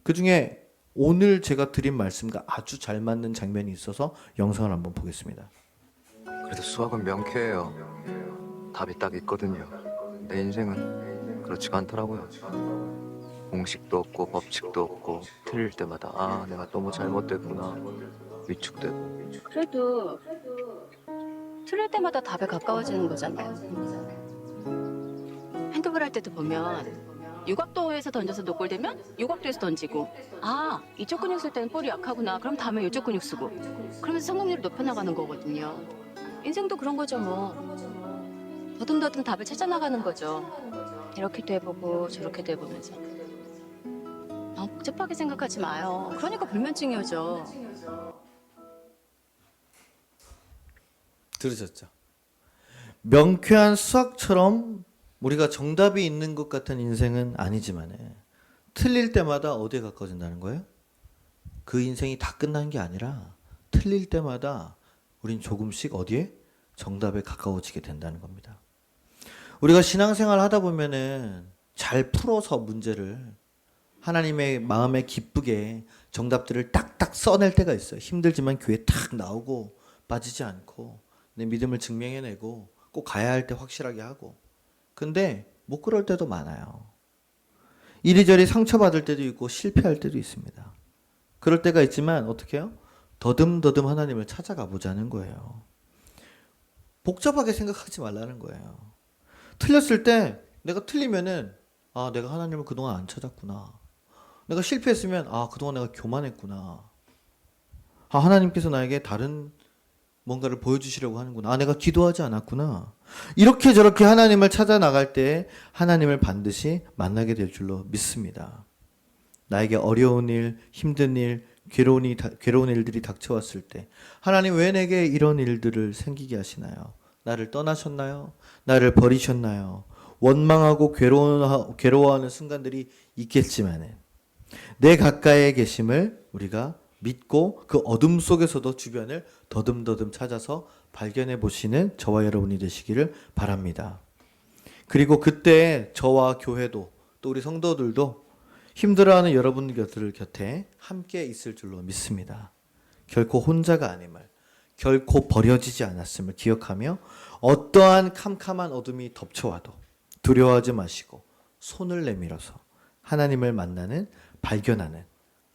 그 중에 오늘 제가 드린 말씀과 아주 잘 맞는 장면이 있어서 영상을 한번 보겠습니다. 그래도 수학은 명쾌해요. 답이 딱 있거든요. 내 인생은 그렇지가 않더라고요. 공식도 없고 법칙도 없고 틀릴 때마다 아 내가 너무 잘못됐구나 위축되고. 그래도 틀릴 때마다 답에 가까워지는 거잖아요. 핸드볼 할 때도 보면 육각도에서 던져서 노골되면 육각도에서 던지고 아 이쪽 근육 쓸 때는 볼이 약하구나 그럼 다음에 이쪽 근육 쓰고 그러면서 성공률이 높여나가는 거거든요. 인생도 그런 거죠 뭐. 더듬더듬 답을 찾아나가는 거죠. 이렇게도 해보고 저렇게도 해보면서 너무 복잡하게 생각하지 마요. 그러니까 불면증이 오죠. 들으셨죠? 명쾌한 수학처럼 우리가 정답이 있는 것 같은 인생은 아니지만 틀릴 때마다 어디에 가까워진다는 거예요? 그 인생이 다 끝난 게 아니라 틀릴 때마다 우린 조금씩 어디에? 정답에 가까워지게 된다는 겁니다. 우리가 신앙생활 하다 보면은 잘 풀어서 문제를 하나님의 마음에 기쁘게 정답들을 딱딱 써낼 때가 있어요. 힘들지만 교회 탁 나오고 빠지지 않고 내 믿음을 증명해내고 꼭 가야 할 때 확실하게 하고. 근데 못 그럴 때도 많아요. 이리저리 상처받을 때도 있고 실패할 때도 있습니다. 그럴 때가 있지만 어떻게 해요? 더듬더듬 하나님을 찾아가 보자는 거예요. 복잡하게 생각하지 말라는 거예요. 틀렸을 때 내가 틀리면은 아 내가 하나님을 그동안 안 찾았구나. 내가 실패했으면 아 그동안 내가 교만했구나. 아 하나님께서 나에게 다른 뭔가를 보여주시려고 하는구나. 아 내가 기도하지 않았구나. 이렇게 저렇게 하나님을 찾아 나갈 때 하나님을 반드시 만나게 될 줄로 믿습니다. 나에게 어려운 일, 힘든 일, 괴로운 일들이 닥쳐왔을 때 하나님 왜 내게 이런 일들을 생기게 하시나요? 나를 떠나셨나요? 나를 버리셨나요? 원망하고 괴로워하는 순간들이 있겠지만 내 가까이에 계심을 우리가 믿고 그 어둠 속에서도 주변을 더듬더듬 찾아서 발견해 보시는 저와 여러분이 되시기를 바랍니다. 그리고 그때 저와 교회도 또 우리 성도들도 힘들어하는 여러분들 곁에 함께 있을 줄로 믿습니다. 결코 혼자가 아님을, 결코 버려지지 않았음을 기억하며 어떠한 캄캄한 어둠이 덮쳐와도 두려워하지 마시고 손을 내밀어서 하나님을 만나는, 발견하는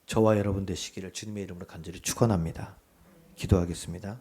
저와 여러분 되시기를 주님의 이름으로 간절히 축원합니다. 기도하겠습니다.